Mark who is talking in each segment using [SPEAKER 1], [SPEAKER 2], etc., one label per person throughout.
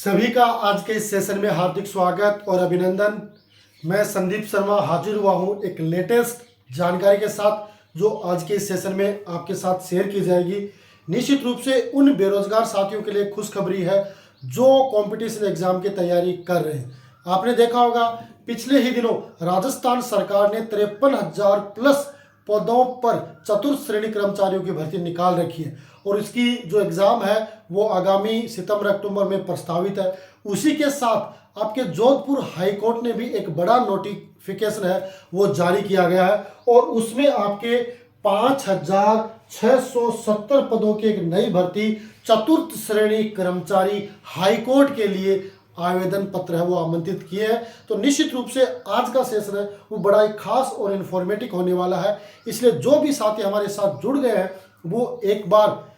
[SPEAKER 1] सभी का आज के इस सेशन में हार्दिक स्वागत और अभिनंदन। मैं संदीप शर्मा हाजिर हुआ हूं एक लेटेस्ट जानकारी के साथ, जो आज के इस सेशन में आपके साथ शेयर की जाएगी। निश्चित रूप से उन बेरोजगार साथियों के लिए खुशखबरी है जो कंपटीशन एग्जाम की तैयारी कर रहे हैं। आपने देखा होगा पिछले ही दिनों राजस्थान सरकार ने 53,000 प्लस पदों पर चतुर्थ श्रेणी कर्मचारियों की भर्ती निकाल रखी है और इसकी जो एग्ज़ाम है वो आगामी सितंबर अक्टूबर में प्रस्तावित है। उसी के साथ आपके जोधपुर हाई कोर्ट ने भी एक बड़ा नोटिफिकेशन है वो जारी किया गया है और उसमें आपके 5,670 पदों की एक नई भर्ती चतुर्थ श्रेणी कर्मचारी हाई कोर्ट के लिए आवेदन पत्र है वो आमंत्रित किए हैं। तो निश्चित रूप से आज का सेशन है वो बड़ा ही खास और इन्फॉर्मेटिव होने वाला है, इसलिए जो भी साथी हमारे साथ जुड़ गए हैं वो एक बार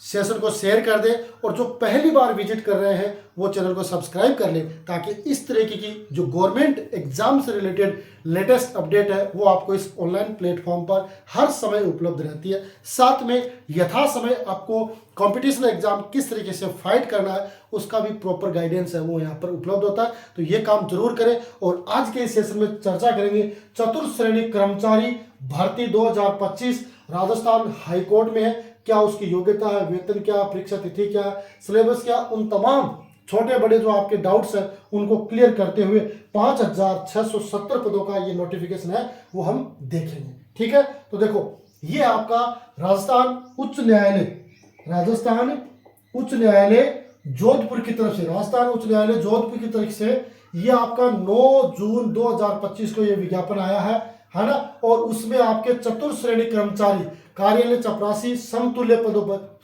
[SPEAKER 1] सेशन को शेयर कर दें और जो पहली बार विजिट कर रहे हैं वो चैनल को सब्सक्राइब कर लें, ताकि इस तरीके की जो गवर्नमेंट एग्जाम से रिलेटेड लेटेस्ट अपडेट है वो आपको इस ऑनलाइन प्लेटफॉर्म पर हर समय उपलब्ध रहती है। साथ में यथा समय आपको कंपटीशन एग्जाम किस तरीके से फाइट करना है उसका भी प्रॉपर गाइडेंस है वो यहाँ पर उपलब्ध होता है। तो ये काम जरूर करें और आज के इस सेशन में चर्चा करेंगे चतुर्थ श्रेणी कर्मचारी भर्ती 2025 राजस्थान हाईकोर्ट में है। क्या उसकी योग्यता है, वेतन क्या, परीक्षा तिथि क्या, सिलेबस क्या, उन तमाम छोटे बड़े जो आपके डाउट्स हैं उनको क्लियर करते हुए 5,670 पदों का ये नोटिफिकेशन है वो हम देखेंगे। ठीक है, तो देखो ये आपका राजस्थान उच्च न्यायालय जोधपुर की तरफ से, राजस्थान उच्च न्यायालय जोधपुर की तरफ से ये आपका 9 जून 2025 को ये विज्ञापन आया है ना। और उसमें आपके चतुर्थ श्रेणी कर्मचारी कार्यालय चपरासी समतुल्य पदों पर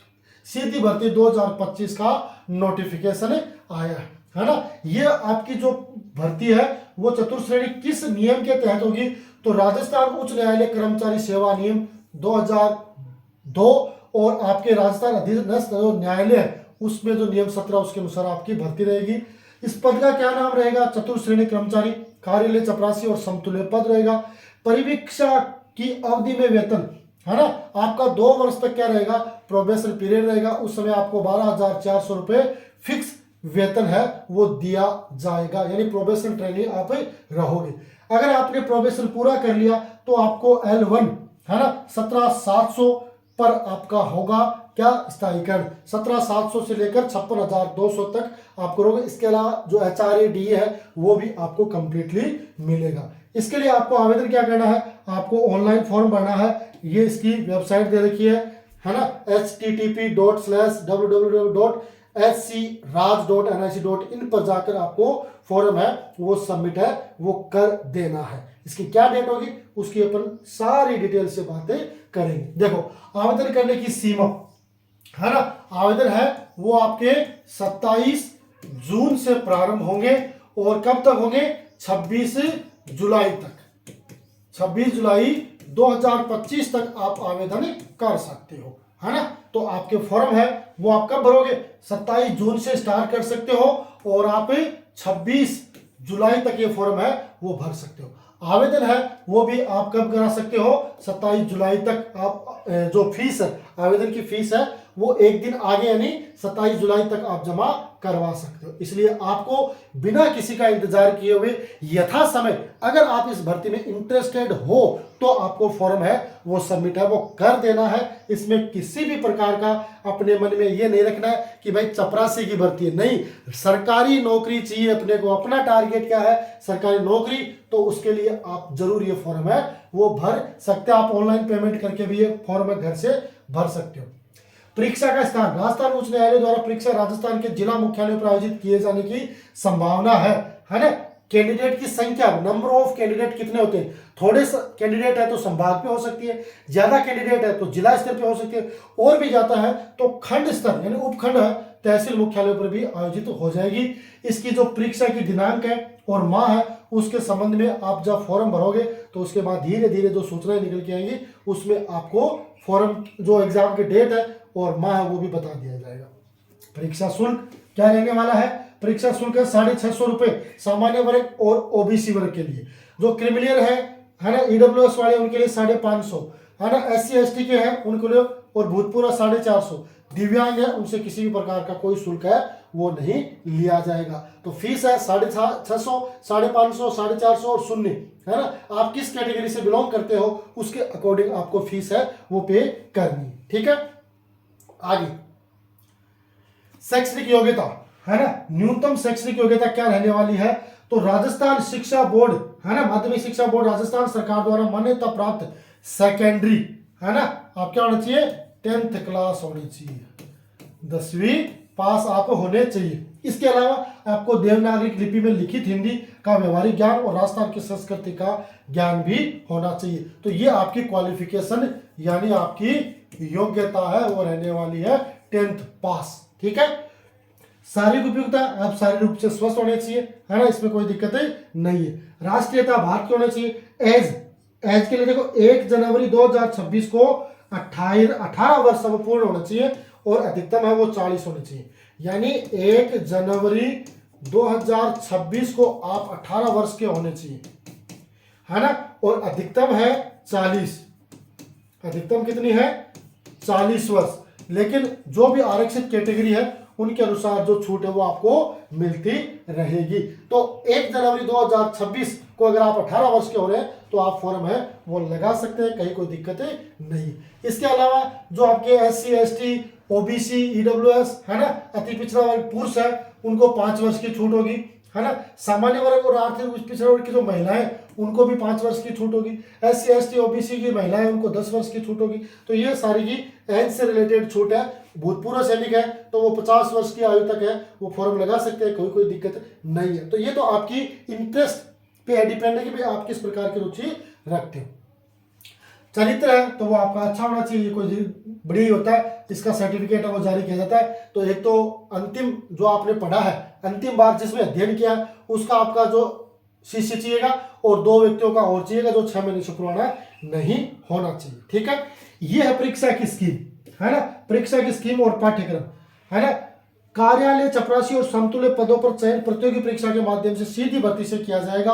[SPEAKER 1] सीधी भर्ती 2025 का नोटिफिकेशन आया है ना। ये आपकी जो भर्ती है वो चतुर्थ श्रेणी किस नियम के तहत होगी, तो राजस्थान उच्च न्यायालय कर्मचारी सेवा नियम 2002 और आपके राजस्थान अधीनस्थ न्यायालय है उसमें जो नियम 17 उसके अनुसार आपकी भर्ती रहेगी। इस पद का क्या नाम रहेगा, चतुर्थ श्रेणी कर्मचारी कार्यालय चपरासी और समतुल्य पद रहेगा। परिवीक्षा की अवधि में वेतन है ना आपका 2 वर्ष तक क्या रहेगा, प्रोबेशन पीरियड रहेगा। उस समय आपको 12,400 रुपए फिक्स वेतन है वो दिया जाएगा, यानी प्रोबेशन ट्रेनिंग आप रहोगे। अगर आपने प्रोबेशन पूरा कर लिया तो आपको L1 है ना 17,700 पर आपका होगा क्या, स्थायीकरण 17,700 से लेकर 56,200 तक आपको होगा। इसके अलावा जो HRADA है वो भी आपको कंप्लीटली मिलेगा। इसके लिए आपको आवेदन क्या करना है, आपको ऑनलाइन फॉर्म भरना है। ये इसकी वेबसाइट दे रखी है ना, http://www.scraj.nic.in पर जाकर आपको फॉर्म है वो सबमिट है वो कर देना है। इसकी क्या डेट होगी उसकी अपन सारी डिटेल से बातें करेंगे। देखो आवेदन करने की सीमा है ना, आवेदन है वो आपके 27 जून से प्रारंभ होंगे और कब तक होंगे, 26 जुलाई तक, 26 जुलाई 2025 तक आप आवेदन कर सकते हो है ना। तो आपके फॉर्म है वो आप कब भरोगे, 27 जून से स्टार्ट कर सकते हो और आप 26 जुलाई तक ये फॉर्म है वो भर सकते हो। आवेदन है वो भी आप कब करा सकते हो, 27 जुलाई तक। आप जो फीस है, आवेदन की फीस है वो एक दिन आगे यानी 27 जुलाई तक आप जमा करवा सकते हो। इसलिए आपको बिना किसी का इंतजार किए हुए यथा समय अगर आप इस भर्ती में इंटरेस्टेड हो तो आपको फॉर्म है वो सबमिट है वो कर देना है। इसमें किसी भी प्रकार का अपने मन में ये नहीं रखना है कि भाई चपरासी की भर्ती है, नहीं, सरकारी नौकरी चाहिए अपने को, अपना टारगेट क्या है सरकारी नौकरी, तो उसके लिए आप जरूर ये फॉर्म है वो भर सकते हैं। आप ऑनलाइन पेमेंट करके भी ये फॉर्म है घर से भर सकते हो। परीक्षा का स्थान, राजस्थान उच्च न्यायालय द्वारा परीक्षा राजस्थान के जिला मुख्यालय पर आयोजित किए जाने की संभावना है ना। कैंडिडेट की संख्या, नंबर ऑफ कैंडिडेट कितने होते हैं, थोड़े कैंडिडेट है तो संभाग पे हो सकती है, ज्यादा कैंडिडेट है तो जिला स्तर पे हो सकती है, और भी जाता है तो खंड स्तर यानी उपखंड है तहसील मुख्यालय पर भी आयोजित हो जाएगी। इसकी जो परीक्षा की दिनांक है और माह है उसके संबंध में आप जब फॉर्म भरोगे तो उसके बाद धीरे धीरे जो सूचनाएं निकल के आएंगी उसमें आपको फॉर्म जो एग्जाम की डेट है और माह है वो भी बता दिया जाएगा। परीक्षा शुल्क क्या रहने वाला है, परीक्षा शुल्क है 650 रुपए सामान्य वर्ग और ओबीसी वर्ग के लिए। जो क्रिमिनल है ना, ईडब्ल्यूएस वाले उनके लिए 550 है ना, SC ST के हैं उनके लिए और भूतपूर्व 450, दिव्यांग है उनसे किसी भी प्रकार का कोई शुल्क है वो नहीं लिया जाएगा। तो फीस है 650, 550, 450 और 0, है ना। आप किस कैटेगरी से बिलोंग करते हो उसके अकॉर्डिंग आपको फीस है वो पे करनी, ठीक है। आगे शैक्षणिक योग्यता, है ना, न्यूनतम शैक्षणिक योग्यता क्या रहने वाली है, तो राजस्थान शिक्षा बोर्ड, है ना, माध्यमिक शिक्षा बोर्ड राजस्थान सरकार द्वारा मान्यता प्राप्त सेकेंडरी, है ना, आप क्या होना चाहिए, 10th क्लास होनी चाहिए, 10वीं पास आप होने चाहिए। इसके अलावा आपको देवनागरी लिपि में लिखित हिंदी का व्यवहारिक ज्ञान और राजस्थान की संस्कृति का ज्ञान भी होना चाहिए। तो ये आपकी क्वालिफिकेशन यानी आपकी योग्यता है वो रहने वाली है 10th पास, ठीक है। शारीरिक उपयुक्ता, आप शारीरिक रूप से स्वस्थ होने चाहिए, है ना, इसमें कोई दिक्कत नहीं है। राष्ट्रीयता भारत की होनी चाहिए। एज के लिए देखो 1 जनवरी 2026 को 18 वर्ष पूर्ण होना चाहिए और अधिकतम है वो 40 होनी चाहिए। यानी 1 जनवरी 2026 को आप 18 वर्ष के होने चाहिए, है ना, और अधिकतम है 40, अधिकतम कितनी है 40 वर्ष। लेकिन जो भी आरक्षित कैटेगरी है उनके अनुसार जो छूट है वो आपको मिलती रहेगी। तो 1 जनवरी 2026 को अगर आप 18 वर्ष के हो रहे हैं तो आप फॉर्म है वो लगा सकते हैं, कहीं कोई दिक्कत नहीं। इसके अलावा जो आपके SC ST OBC EWS, है ना, अति पिछड़ा वर्ग पुरुष है उनको 5 वर्ष की छूट होगी, है ना। सामान्य वर्ग और आर्थिक पिछड़ा वर्ग की जो महिलाएं उनको भी 5 वर्ष की छूट होगी। SC ST OBC की महिलाएं उनको 10 वर्ष की छूट होगी। तो ये सारी की एज से रिलेटेड छूट है। भूतपूर्व सैनिक है तो वो 50 वर्ष की आयु तक है वो फॉर्म लगा सकते हैं, कोई दिक्कत नहीं है। तो ये तो आपकी इंटरेस्ट पे डिपेंड है कि भाई आप किस प्रकार की रुचि रखते हो। चरित्र है तो वो आपका अच्छा होना चाहिए, कोई बड़ी होता है इसका सर्टिफिकेट है वो जारी किया जाता है। तो एक तो अंतिम जो आपने पढ़ा है, अंतिम बार जिसमें अध्ययन किया उसका आपका जो शिष्य चाहिएगा और 2 व्यक्तियों का और चाहिएगा जो 6 महीने से पुराना नहीं होना चाहिए, ठीक है। ये है परीक्षा की स्कीम, है ना, परीक्षा की स्कीम और पाठ्यक्रम, है ना। कार्यालय चपरासी और समतुल्य पदों पर चयन प्रतियोगी परीक्षा के माध्यम से सीधी भर्ती से किया जाएगा,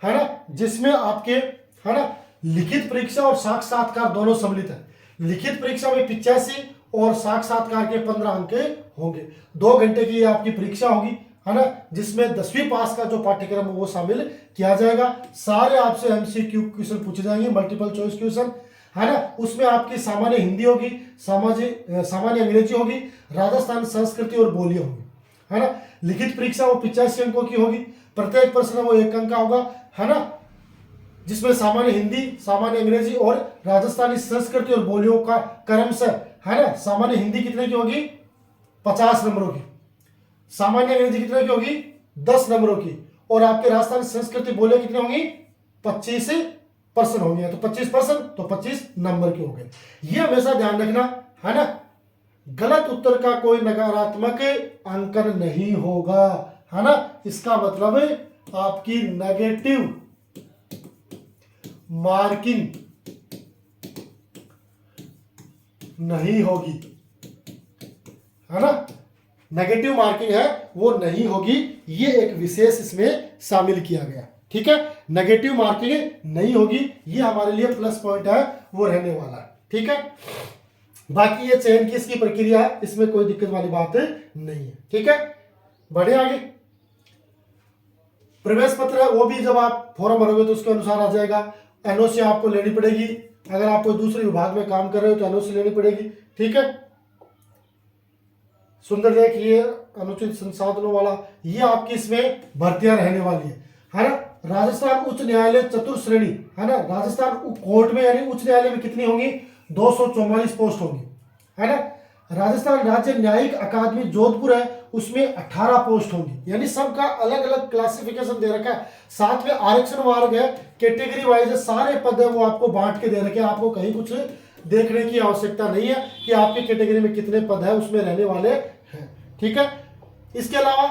[SPEAKER 1] है ना, जिसमें आपके, है ना, लिखित परीक्षा और साक्षात्कार दोनों सम्मिलित है। लिखित परीक्षा में 85 और साक्षात्कार के 15 अंक होंगे। 2 घंटे की आपकी परीक्षा होगी, है ना, जिसमें 10वीं पास का जो पाठ्यक्रम वो शामिल किया जाएगा। सारे आपसे MCQ क्वेश्चन पूछे जाएंगे, मल्टीपल चॉइस क्वेश्चन, है ना। उसमें आपकी सामान्य हिंदी होगी, सामान्य अंग्रेजी होगी, राजस्थान संस्कृति और बोली होगी, है ना। लिखित परीक्षा वो 85 अंकों की होगी। प्रत्येक प्रश्न वो 1 अंक का होगा, है ना, जिसमें सामान्य हिंदी, सामान्य अंग्रेजी और राजस्थानी संस्कृति और बोलियों का क्रमशः, है ना। सामान्य हिंदी कितने की होगी 50 नंबरों की, सामान्य अंग्रेजी कितने की होगी 10 नंबरों की, और आपके राजस्थानी संस्कृति बोलियां कितनी होंगी 25% होंगी। तो 25% तो 25 नंबर के हो गए। ये हमेशा ध्यान रखना, है ना, गलत उत्तर का कोई नकारात्मक अंकन नहीं होगा, है ना। इसका मतलब आपकी नेगेटिव मार्किंग नहीं होगी, है ना, नेगेटिव मार्किंग है वो नहीं होगी। ये एक विशेष इसमें शामिल किया गया, ठीक है। नेगेटिव मार्किंग नहीं होगी, ये हमारे लिए प्लस पॉइंट है वो रहने वाला है, ठीक है। बाकी ये चयन की इसकी प्रक्रिया है, इसमें कोई दिक्कत वाली बात नहीं है, ठीक है। बढ़े आगे। प्रवेश पत्र है वो भी जब आप फॉर्म भरोगे तो उसके अनुसार आ जाएगा। NOC आपको लेनी पड़ेगी, अगर आप कोई दूसरे विभाग में काम कर रहे हो तो NOC लेनी पड़ेगी, ठीक है। सुंदर देखिए अनुचित संसाधनों वाला, ये आपकी इसमें भर्तियां रहने वाली है ना। राजस्थान उच्च न्यायालय चतुर्थ श्रेणी, है ना, राजस्थान कोर्ट में यानी उच्च न्यायालय में कितनी होंगी 244 पोस्ट होंगी, है ना। राजस्थान राज्य न्यायिक अकादमी जोधपुर है उसमें 18 पोस्ट होंगी, यानी सबका अलग अलग क्लासिफिकेशन दे रखा है। साथ में आरक्षण वर्ग है, कैटेगरी वाइज है, सारे पद है वो आपको बांट के दे रखे हैं। आपको कहीं कुछ देखने की आवश्यकता नहीं है कि आपकी कैटेगरी में कितने पद है उसमें रहने वाले हैं, ठीक है। इसके अलावा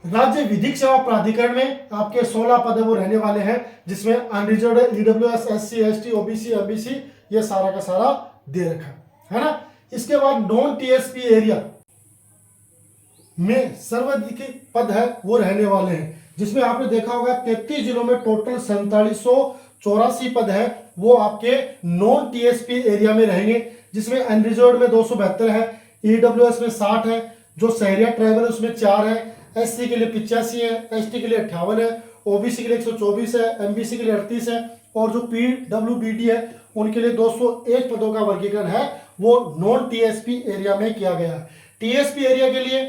[SPEAKER 1] राज्य विधिक सेवा प्राधिकरण में आपके 16 पद है वो रहने वाले हैं, जिसमें unreserved EWS SC ST OBC MBC ये सारा का सारा दे रखा है ना। इसके बाद नॉन TSP एरिया में सर्वाधिक पद है वो रहने वाले हैं, जिसमें आपने देखा होगा 33 जिलों में टोटल 4784 पद है वो आपके नॉन TSP एरिया में रहेंगे, जिसमें अनरिजर्व्ड में 272 है, EWS में 60 है, जो शहरिया ट्राइबल है उसमें 4 है, SC के लिए 85 है, ST के लिए 58 है, OBC के लिए 124 है, MBC के लिए 38 है और जो PWBD है उनके लिए 201 पदों का वर्गीकरण है वो नॉन TSP एरिया में किया गया है। TSP एरिया के लिए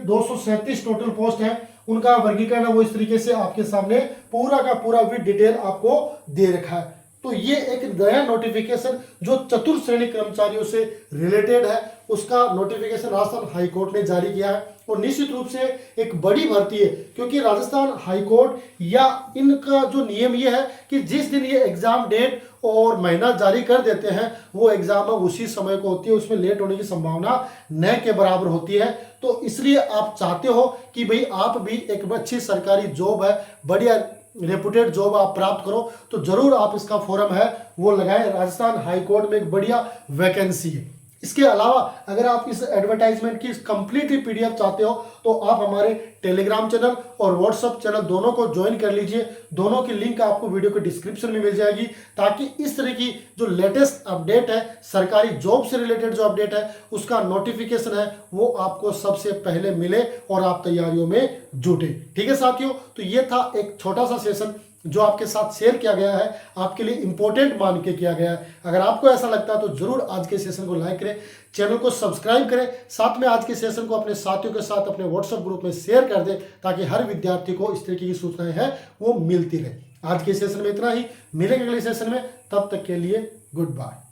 [SPEAKER 1] 237 टोटल पोस्ट है, उनका वर्गीकरण है वो इस तरीके से आपके सामने पूरा का पूरा विद डिटेल आपको दे रखा है। तो ये एक नया नोटिफिकेशन जो चतुर्थ श्रेणी कर्मचारियों से रिलेटेड है उसका नोटिफिकेशन राजस्थान हाई कोर्ट ने जारी किया है और निश्चित रूप से एक बड़ी भर्ती है, क्योंकि राजस्थान हाई कोर्ट या इनका जो नियम ये है कि जिस दिन ये एग्जाम डेट और महीना जारी कर देते हैं वो एग्जाम उसी समय को होती है, उसमें लेट होने की संभावना न के बराबर होती है। तो इसलिए आप चाहते हो कि भाई आप भी एक अच्छी सरकारी जॉब है, बढ़िया रेपुटेड जॉब आप प्राप्त करो, तो जरूर आप इसका फॉर्म है वो लगाएं। राजस्थान हाई कोर्ट में एक बढ़िया वैकेंसी है। इसके अलावा अगर आप इस एडवर्टाइजमेंट की कंप्लीटली PDF चाहते हो तो आप हमारे टेलीग्राम चैनल और व्हाट्सएप चैनल दोनों को ज्वाइन कर लीजिए। दोनों की लिंक आपको वीडियो के डिस्क्रिप्शन में मिल जाएगी, ताकि इस तरह की जो लेटेस्ट अपडेट है, सरकारी जॉब से रिलेटेड जो अपडेट है उसका नोटिफिकेशन है वो आपको सबसे पहले मिले और आप तैयारियों में जुटे। ठीक है साथियों, तो ये था एक छोटा सा सेशन जो आपके साथ शेयर किया गया है, आपके लिए इंपॉर्टेंट मान के किया गया है। अगर आपको ऐसा लगता है तो जरूर आज के सेशन को लाइक करें, चैनल को सब्सक्राइब करें, साथ में आज के सेशन को अपने साथियों के साथ अपने व्हाट्सएप ग्रुप में शेयर कर दें, ताकि हर विद्यार्थी को इस तरीके की सूचनाएं हैं वो मिलती रहे। आज के सेशन में इतना ही, मिलेंगे अगले सेशन में, तब तक के लिए गुड बाय।